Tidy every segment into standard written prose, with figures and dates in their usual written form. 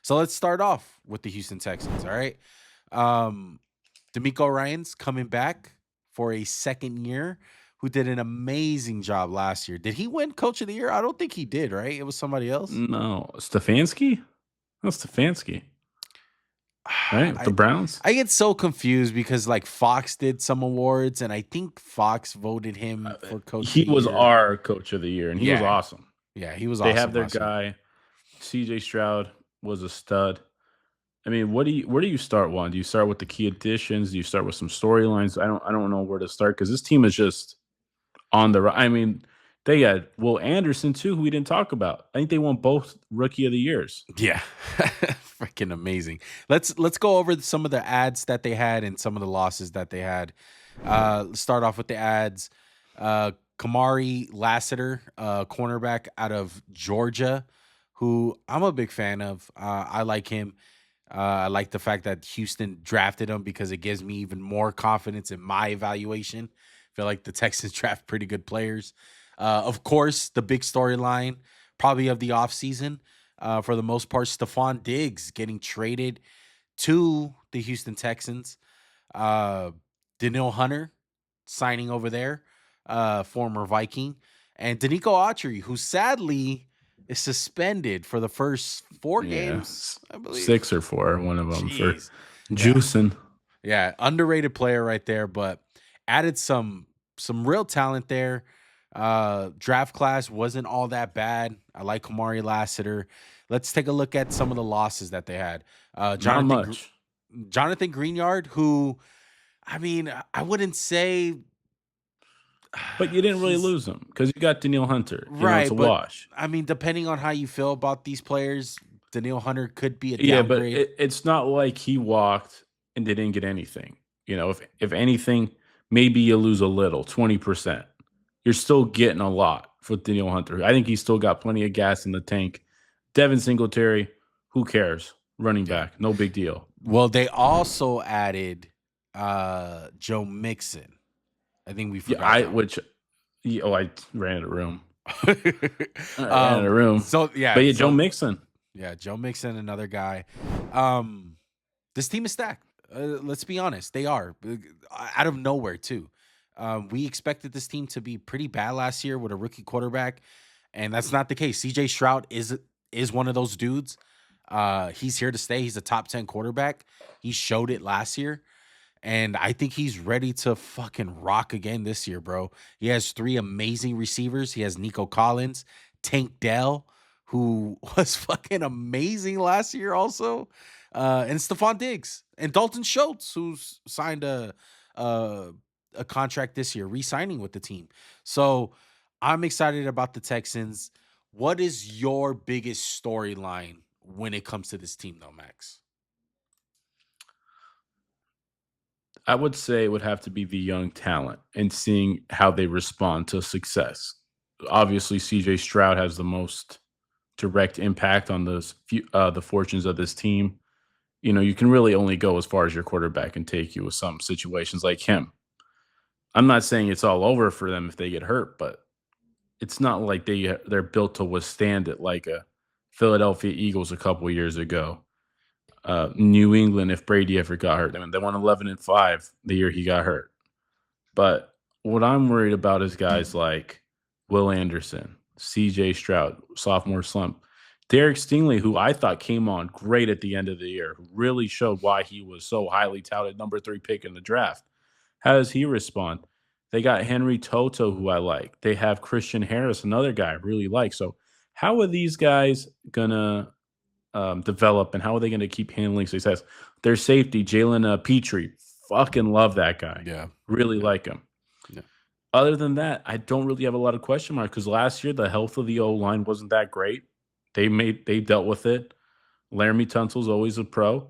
So let's start off with the Houston Texans. All right. Um, D'Amico Ryans coming back for a second year, who did an amazing job last year. Did he win Coach of the Year? I don't think he did, right? It was somebody else. No, Stefanski? No, Stefanski, right? With the I Browns? I get so confused because like Fox did some awards, and I think Fox voted him for Coach of He the was Year. our coach of the year, and he was Yeah, awesome. yeah, he was They have awesome their last year. guy, CJ Stroud was a stud. I mean, where do you start one? Do you start with the key additions? Do you start with some storylines? I don't know where to start because this team is just on the I mean, they had Will Anderson too, who we didn't talk about. I think they won both rookie of the years. Yeah, freaking amazing. Let's go over some of the ads that they had and some of the losses that they had. Let's start off with the ads. Kamari Lassiter, cornerback out of Georgia, who I'm a big fan of. I like him. I like the fact that Houston drafted him because it gives me even more confidence in my evaluation. Feel like the Texans draft pretty good players. Of course, the big storyline probably of the offseason, for the most part, Stephon Diggs getting traded to the Houston Texans. Uh, Daniil Hunter signing over there, former Viking, and Danico Autry, who sadly is suspended for the first four Yeah, games, I believe. 6 or 4, one of them for Jeez. Yeah. juicing. Yeah. Underrated player right there, but added some real talent there. Draft class wasn't all that bad. I like Kamari Lassiter. Let's take a look at some of the losses that they had. Not much. Jonathan Greenyard, who I mean, I wouldn't say But you didn't really he's lose them because you got Daniil Hunter. It's right, a but wash. I mean, depending on how you feel about these players, Daniil Hunter could be a Yeah, but downgrade. it's not like he walked and didn't get anything. If anything, maybe you lose a little, 20%. You're still getting a lot for Daniil Hunter. I think he's still got plenty of gas in the tank. Devin Singletary, who cares? Running Yeah. back, no big deal. Well, they also added Joe Mixon. I think we Yeah, forgot that one. I ran out of room. I ran out of room. So But yeah, yeah, Joe so Mixon. yeah, Joe Mixon, another guy. Um, this team is stacked. Let's be honest, they are out of nowhere too. We expected this team to be pretty bad last year with a rookie quarterback, and that's not the case. CJ Stroud is one of those dudes. He's here to stay. He's a top 10 quarterback. He showed it last year. And I think he's ready to fucking rock again this year, bro. He has three amazing receivers. He has Nico Collins, Tank Dell, who was fucking amazing last year, also, and Stephon Diggs and Dalton Schultz, who's signed a, a contract this year, re-signing with the team. So I'm excited about the Texans. What is your biggest storyline when it comes to this team, though, Max? I would say it would have to be the young talent and seeing how they respond to success. Obviously, CJ Stroud has the most direct impact on the fortunes of this team. You can really only go as far as your quarterback can take you with some situations like him. I'm not saying it's all over for them if they get hurt, but it's not like they're built to withstand it like a Philadelphia Eagles a couple years ago. New England, if Brady ever got hurt, I mean, they won 11-5 the year he got hurt. But what I'm worried about is guys like Will Anderson, CJ Stroud, sophomore slump, Derek Stingley, who I thought came on great at the end of the year, who really showed why he was so highly touted, number 3 pick in the draft. How does he respond? They got Henry Toto, who I like. They have Christian Harris, another guy I really like. So, how are these guys gonna develop, and how are they going to keep handling success? Their safety, Jalen Petrie, fucking love that guy. Yeah. Really Yeah. like him. Yeah. Other than that, I don't really have a lot of question marks because last year the health of the O line wasn't that great. They dealt with it. Laramie Tunsil's always a pro.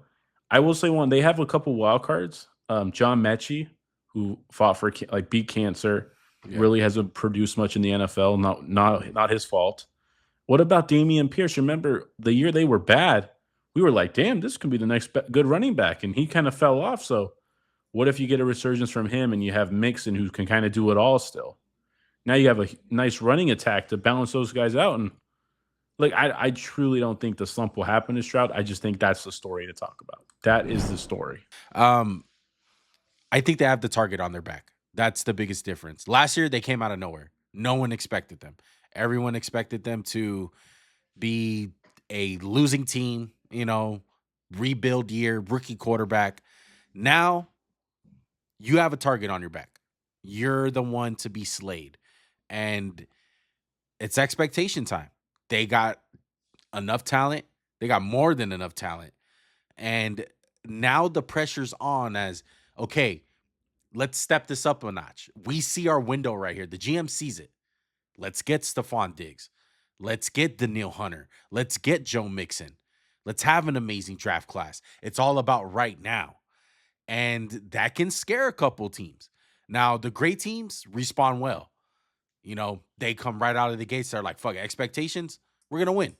I will say one. They have a couple wild cards. John Mechie, who fought for like beat cancer, Yeah. really hasn't produced much in the NFL. Not his fault. What about Damian Pierce? Remember the year they were bad? We were like, damn, this could be the next good running back, and he kind of fell off. So, what if you get a resurgence from him and you have Mixon who can kind of do it all still? Now you have a nice running attack to balance those guys out, and like I truly don't think the slump will happen to Stroud. I just think that's the story to talk about. That is the story. Um, I think they have the target on their back. That's the biggest difference. Last year they came out of nowhere. No one expected them. Everyone expected them to be a losing team, rebuild year, rookie quarterback. Now you have a target on your back. You're the one to be slayed. And it's expectation time. They got enough talent. They got more than enough talent. And now the pressure's on as, okay, let's step this up a notch. We see our window right here. The GM sees it. Let's get Stephon Diggs. Let's get Daniil Hunter. Let's get Joe Mixon. Let's have an amazing draft class. It's all about right now. And that can scare a couple teams. Now, the great teams respond well. They come right out of the gates. They're like, fuck it, expectations, we're going to win.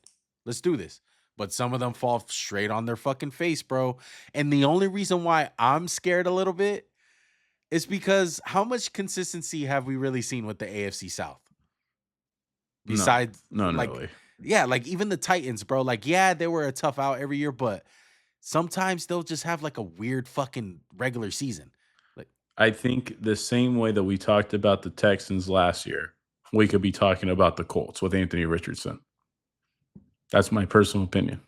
Let's do this. But some of them fall straight on their fucking face, bro. And the only reason why I'm scared a little bit is because how much consistency have we really seen with the AFC South? Besides, no, like, really. yeah, like even the Titans, bro. Like, yeah, they were a tough out every year, but sometimes they'll just have like a weird fucking regular season. Like, I think the same way that we talked about the Texans last year, we could be talking about the Colts with Anthony Richardson. That's my personal opinion.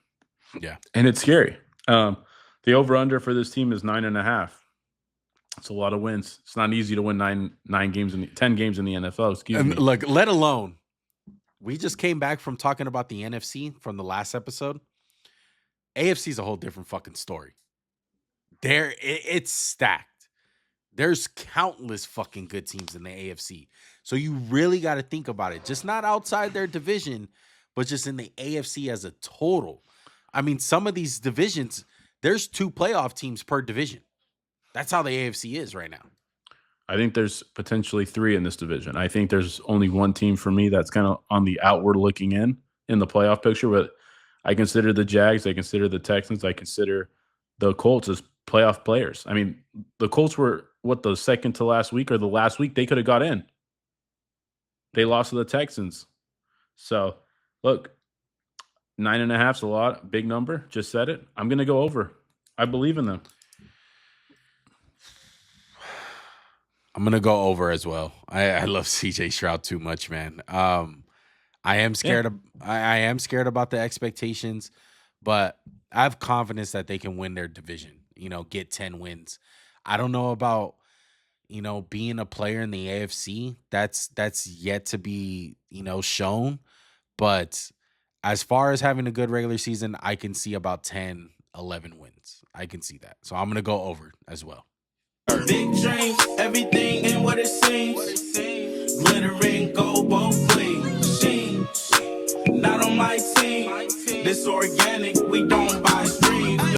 yeah. And it's scary. The over-under for this team is 9.5. It's a lot of wins. It's not easy to win 10 games in the NFL. Excuse me. Look, let alone, we just came back from talking about the NFC from the last episode. AFC is a whole different fucking story. It's stacked. There's countless fucking good teams in the AFC. So you really got to think about it. Just not outside their division, but just in the AFC as a total. I mean, some of these divisions, there's 2 playoff teams per division. That's how the AFC is right now. I think there's potentially 3 in this division. I think there's only one team for me that's kind of on the outward looking in the playoff picture, but I consider the Jags, I consider the Texans, I consider the Colts as playoff players. I mean, the Colts were, the second to last week or the last week they could have got in. They lost to the Texans. So, look, 9.5 is a lot, big number. Just said it. I'm going to go over. I believe in them. I'm going to go over as well. I love CJ Stroud too much, man. I am scared I am scared about the expectations, but I have confidence that they can win their division, get 10 wins. I don't know about, being a player in the AFC. That's yet to be, shown. But as far as having a good regular season, I can see about 10, 11 wins. I can see that. So I'm going to go over as well. Big dreams, everything ain't what it seems. Glittering gold, both ways. Not on my team. This organic, we don't buy